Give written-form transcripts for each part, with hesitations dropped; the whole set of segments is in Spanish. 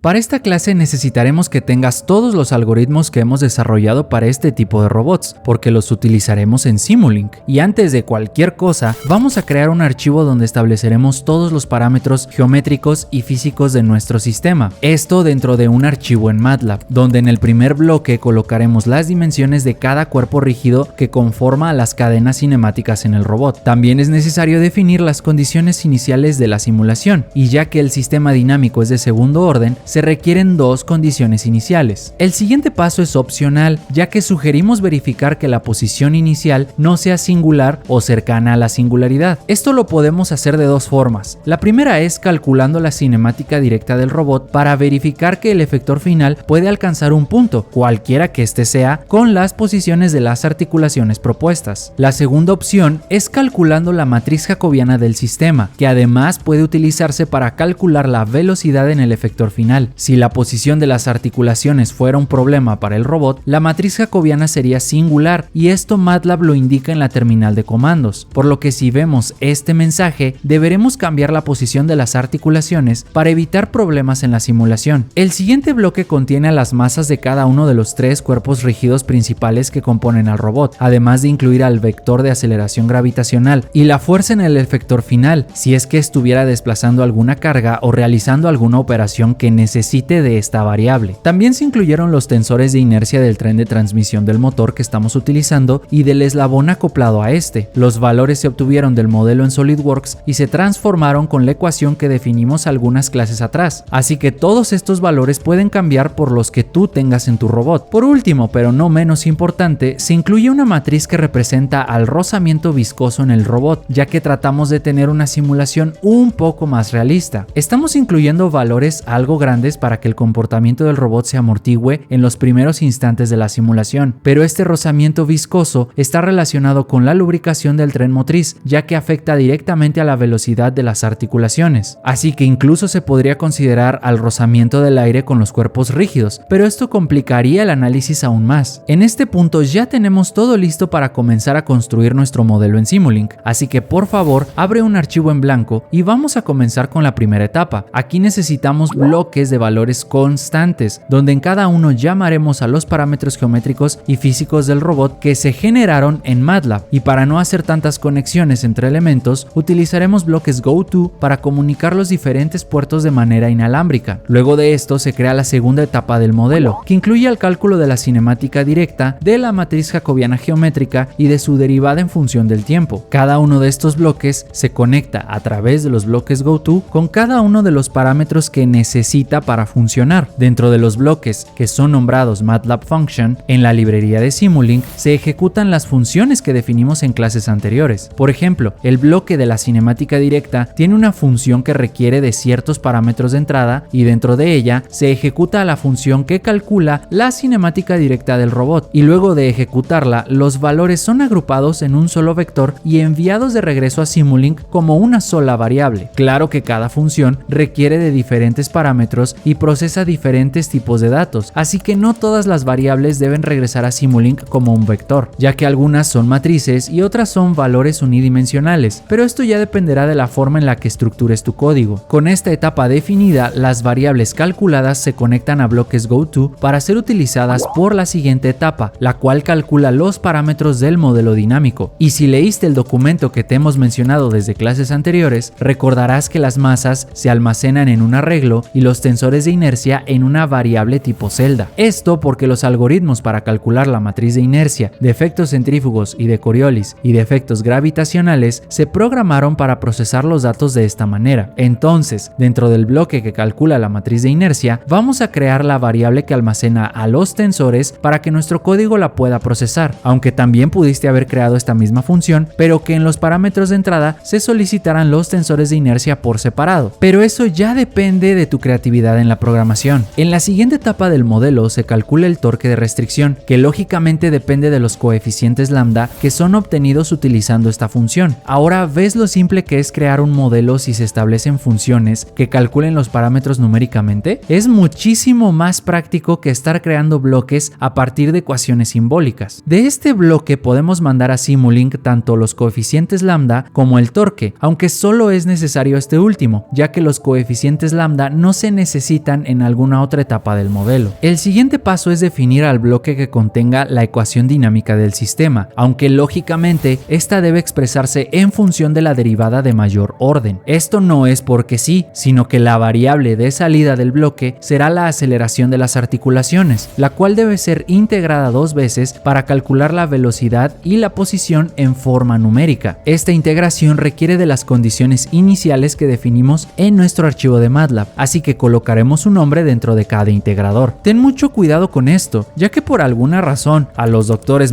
Para esta clase necesitaremos que tengas todos los algoritmos que hemos desarrollado para este tipo de robots, porque los utilizaremos en Simulink. Y antes de cualquier cosa, vamos a crear un archivo donde estableceremos todos los parámetros geométricos y físicos de nuestro sistema. Esto dentro de un archivo en MATLAB, donde en el primer bloque colocaremos las dimensiones de cada cuerpo rígido que conforma las cadenas cinemáticas en el robot. También es necesario definir las condiciones iniciales de la simulación, y ya que el sistema dinámico es de segundo orden, se requieren dos condiciones iniciales. El siguiente paso es opcional, ya que sugerimos verificar que la posición inicial no sea singular o cercana a la singularidad. Esto lo podemos hacer de dos formas. La primera es calculando la cinemática directa del robot para verificar que el efector final puede alcanzar un punto, cualquiera que éste sea, con las posiciones de las articulaciones propuestas. La segunda opción es calculando la matriz jacobiana del sistema, que además puede utilizarse para calcular la velocidad en el efector final. Si la posición de las articulaciones fuera un problema para el robot, la matriz jacobiana sería singular, y esto MATLAB lo indica en la terminal de comandos, por lo que si vemos este mensaje, deberemos cambiar la posición de las articulaciones para evitar problemas en la simulación. El siguiente bloque contiene a las masas de cada uno de los tres cuerpos rígidos principales que componen al robot, además de incluir al vector de aceleración gravitacional y la fuerza en el efector final, si es que estuviera desplazando alguna carga o realizando alguna operación que necesite de esta variable. También se incluyeron los tensores de inercia del tren de transmisión del motor que estamos utilizando y del eslabón acoplado a este. Los valores se obtuvieron del modelo en SolidWorks y se transformaron con la ecuación que definimos algunas clases atrás, así que todos estos valores pueden cambiar por los que tú tengas en tu robot. Por último, pero no menos importante, se incluye una matriz que representa al rozamiento viscoso en el robot, ya que tratamos de tener una simulación un poco más realista. Estamos incluyendo valores algo grandes para que el comportamiento del robot se amortigüe en los primeros instantes de la simulación, pero este rozamiento viscoso está relacionado con la lubricación del tren motriz, ya que afecta directamente a la velocidad de las articulaciones. Así que incluso se podría considerar al rozamiento del aire con los cuerpos rígidos, pero esto complicaría el análisis aún más. En este punto ya tenemos todo listo para comenzar a construir nuestro modelo en Simulink, así que por favor abre un archivo en blanco y vamos a comenzar con la primera etapa. Aquí necesitamos bloques de valores constantes, donde en cada uno llamaremos a los parámetros geométricos y físicos del robot que se generaron en MATLAB, y para no hacer tantas conexiones entre elementos, utilizaremos bloques GoTo para comunicar los diferentes puertos de manera inalámbrica. Luego de esto se crea la segunda etapa del modelo, que incluye el cálculo de la cinemática directa, de la matriz jacobiana geométrica y de su derivada en función del tiempo. Cada uno de estos bloques se conecta a través de los bloques GoTo con cada uno de los parámetros que necesita para funcionar. Dentro de los bloques que son nombrados MATLAB Function, en la librería de Simulink se ejecutan las funciones que definimos en clases anteriores. Por ejemplo, el bloque de la cinemática directa tiene una función que requiere de ciertos parámetros de entrada, y dentro de ella se ejecuta la función que calcula la cinemática directa del robot, y luego de ejecutarla los valores son agrupados en un solo vector y enviados de regreso a Simulink como una sola variable. Claro que cada función requiere de diferentes parámetros y procesa diferentes tipos de datos, así que no todas las variables deben regresar a Simulink como un vector, ya que algunas son matrices y otras son valores unidimensionales, pero esto ya dependerá de la forma en la que estructures tu código. Con esta etapa definida, las variables calculadas se conectan a bloques GoTo para ser utilizadas por la siguiente etapa, la cual calcula los parámetros del modelo dinámico. Y si leíste el documento que te hemos mencionado desde clases anteriores, recordarás que las masas se almacenan en un arreglo y los tensores de inercia en una variable tipo celda. Esto porque los algoritmos para calcular la matriz de inercia, de efectos centrífugos y de Coriolis y de efectos gravitacionales se programaron para procesar los datos de esta manera. Entonces, dentro del bloque que calcula la matriz de inercia, vamos a crear la variable que almacena a los tensores para que nuestro código la pueda procesar, aunque también pudiste haber creado esta misma función, pero que en los parámetros de entrada se solicitarán los tensores de inercia por separado. Pero eso ya depende de tu creatividad en la programación. En la siguiente etapa del modelo se calcula el torque de restricción, que lógicamente depende de los coeficientes lambda que son obtenidos utilizando esta función. Ahora ves lo simple que es crear un modelo si se establecen funciones que calculen los parámetros numéricamente. Es muchísimo más práctico que estar creando bloques a partir de ecuaciones simbólicas. De este bloque podemos mandar a Simulink tanto los coeficientes lambda como el torque, aunque solo es necesario este último, ya que los coeficientes lambda no se necesitan necesitan en alguna otra etapa del modelo. El siguiente paso es definir al bloque que contenga la ecuación dinámica del sistema, aunque lógicamente esta debe expresarse en función de la derivada de mayor orden. Esto no es porque sí, sino que la variable de salida del bloque será la aceleración de las articulaciones, la cual debe ser integrada 2 veces para calcular la velocidad y la posición en forma numérica. Esta integración requiere de las condiciones iniciales que definimos en nuestro archivo de MATLAB, así que colocaremos un nombre dentro de cada integrador. Ten mucho cuidado con esto, ya que por alguna razón a los doctores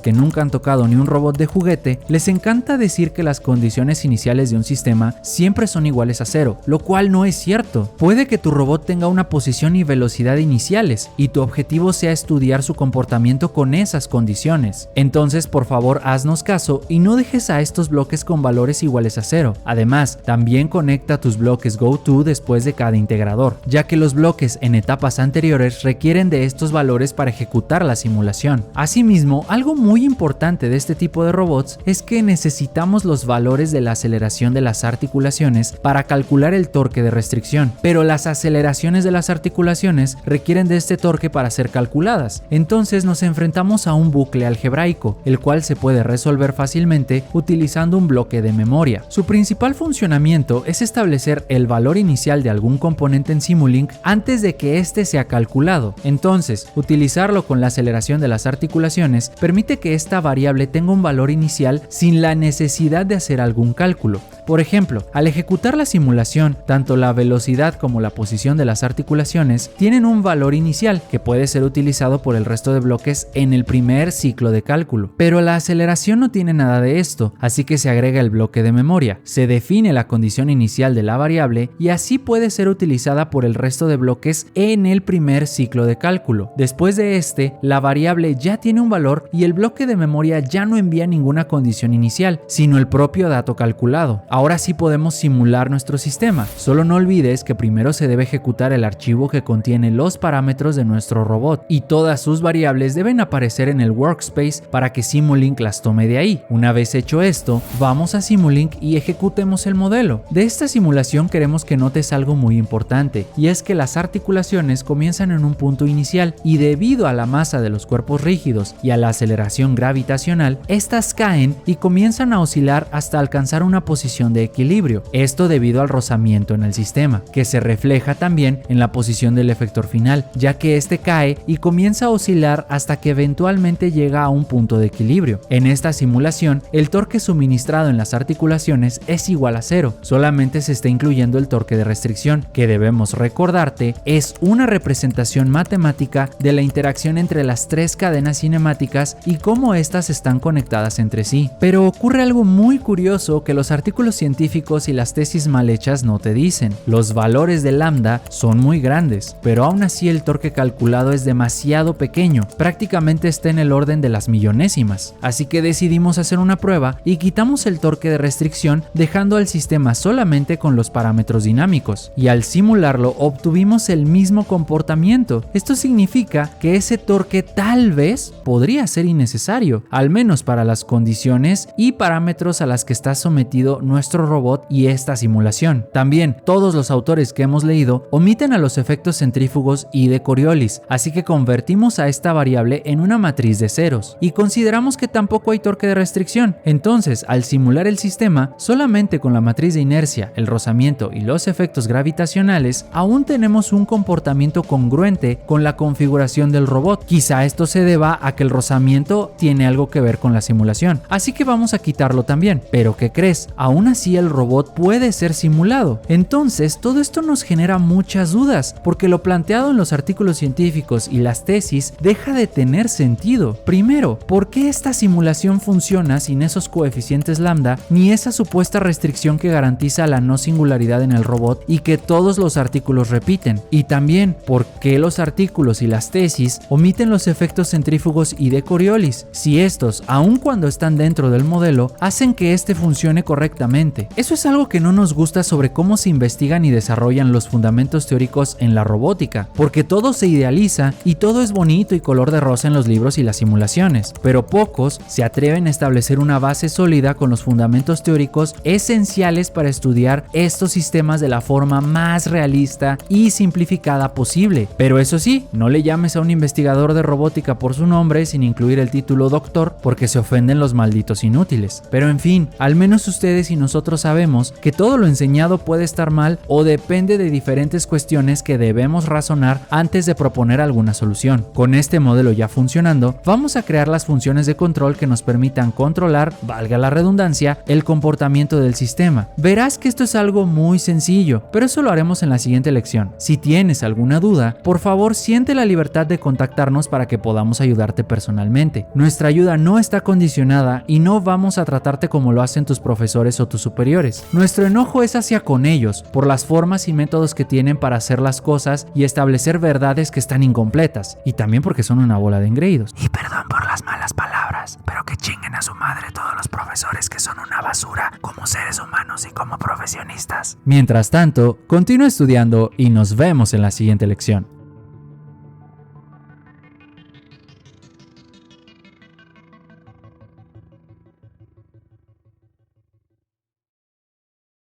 que nunca han tocado ni un robot de juguete, les encanta decir que las condiciones iniciales de un sistema siempre son iguales a 0, lo cual no es cierto. Puede que tu robot tenga una posición y velocidad iniciales, y tu objetivo sea estudiar su comportamiento con esas condiciones. Entonces, por favor, haznos caso y no dejes a estos bloques con valores iguales a 0. Además, también conecta tus bloques GoTo después de cada integrador, ya que los bloques en etapas anteriores requieren de estos valores para ejecutar la simulación. Asimismo, algo muy importante de este tipo de robots es que necesitamos los valores de la aceleración de las articulaciones para calcular el torque de restricción, pero las aceleraciones de las articulaciones requieren de este torque para ser calculadas. Entonces nos enfrentamos a un bucle algebraico, el cual se puede resolver fácilmente utilizando un bloque de memoria. Su principal funcionamiento es establecer el valor inicial de algún componente en Simulink antes de que éste sea calculado. Entonces, utilizarlo con la aceleración de las articulaciones permite que esta variable tenga un valor inicial sin la necesidad de hacer algún cálculo. Por ejemplo, al ejecutar la simulación, tanto la velocidad como la posición de las articulaciones tienen un valor inicial que puede ser utilizado por el resto de bloques en el primer ciclo de cálculo. Pero la aceleración no tiene nada de esto, así que se agrega el bloque de memoria, se define la condición inicial de la variable y así puede ser utilizada por el resto de bloques en el primer ciclo de cálculo. Después de este, la variable ya tiene un valor y el bloque de memoria ya no envía ninguna condición inicial, sino el propio dato calculado. Ahora sí podemos simular nuestro sistema. Solo no olvides que primero se debe ejecutar el archivo que contiene los parámetros de nuestro robot y todas sus variables deben aparecer en el workspace para que Simulink las tome de ahí. Una vez hecho esto, vamos a Simulink y ejecutemos el modelo. De esta simulación queremos que notes algo muy importante, y es que las articulaciones comienzan en un punto inicial y debido a la masa de los cuerpos rígidos y a la aceleración gravitacional, estas caen y comienzan a oscilar hasta alcanzar una posición de equilibrio. Esto debido al rozamiento en el sistema, que se refleja también en la posición del efector final, ya que este cae y comienza a oscilar hasta que eventualmente llega a un punto de equilibrio. En esta simulación, el torque suministrado en las articulaciones es igual a 0, solamente se está incluyendo el torque de restricción, que debemos recordarte es una representación matemática de la interacción entre las 3 cadenas cinemáticas y cómo estas están conectadas entre sí. Pero ocurre algo muy curioso que los artículos científicos y las tesis mal hechas no te dicen. Los valores de lambda son muy grandes, pero aún así el torque calculado es demasiado pequeño, prácticamente está en el orden de las millonésimas. Así que decidimos hacer una prueba y quitamos el torque de restricción dejando al sistema solamente con los parámetros dinámicos, y al simularlo obtuvimos el mismo comportamiento. Esto significa que ese torque tal vez podría ser innecesario, al menos para las condiciones y parámetros a las que está sometido nuestro robot y esta simulación. También todos los autores que hemos leído omiten a los efectos centrífugos y de Coriolis, así que convertimos a esta variable en una matriz de ceros y consideramos que tampoco hay torque de restricción. Entonces, al simular el sistema solamente con la matriz de inercia, el rozamiento y los efectos gravitacionales, aún tenemos un comportamiento congruente con la configuración del robot. Quizá esto se deba a que el rozamiento tiene algo que ver con la simulación, así que vamos a quitarlo también. Pero ¿qué crees? Aún así el robot puede ser simulado. Entonces todo esto nos genera muchas dudas, porque lo planteado en los artículos científicos y las tesis deja de tener sentido. Primero, ¿por qué esta simulación funciona sin esos coeficientes lambda ni esa supuesta restricción que garantiza la no singularidad en el robot y que todos los artículos repiten? Y también, ¿por qué los artículos y las tesis omiten los efectos centrífugos y de Coriolis raviolis, si estos, aun cuando están dentro del modelo, hacen que este funcione correctamente. Eso es algo que no nos gusta sobre cómo se investigan y desarrollan los fundamentos teóricos en la robótica, porque todo se idealiza y todo es bonito y color de rosa en los libros y las simulaciones, pero pocos se atreven a establecer una base sólida con los fundamentos teóricos esenciales para estudiar estos sistemas de la forma más realista y simplificada posible. Pero eso sí, no le llames a un investigador de robótica por su nombre sin incluir el título doctor, porque se ofenden los malditos inútiles. Pero en fin, al menos ustedes y nosotros sabemos que todo lo enseñado puede estar mal o depende de diferentes cuestiones que debemos razonar antes de proponer alguna solución. Con este modelo ya funcionando, vamos a crear las funciones de control que nos permitan controlar, valga la redundancia, el comportamiento del sistema. Verás que esto es algo muy sencillo, pero eso lo haremos en la siguiente lección. Si tienes alguna duda, por favor siente la libertad de contactarnos para que podamos ayudarte personalmente. Nuestra ayuda no está condicionada y no vamos a tratarte como lo hacen tus profesores o tus superiores. Nuestro enojo es hacia con ellos, por las formas y métodos que tienen para hacer las cosas y establecer verdades que están incompletas, y también porque son una bola de engreídos. Y perdón por las malas palabras, pero que chinguen a su madre todos los profesores que son una basura como seres humanos y como profesionistas. Mientras tanto, continúa estudiando y nos vemos en la siguiente lección.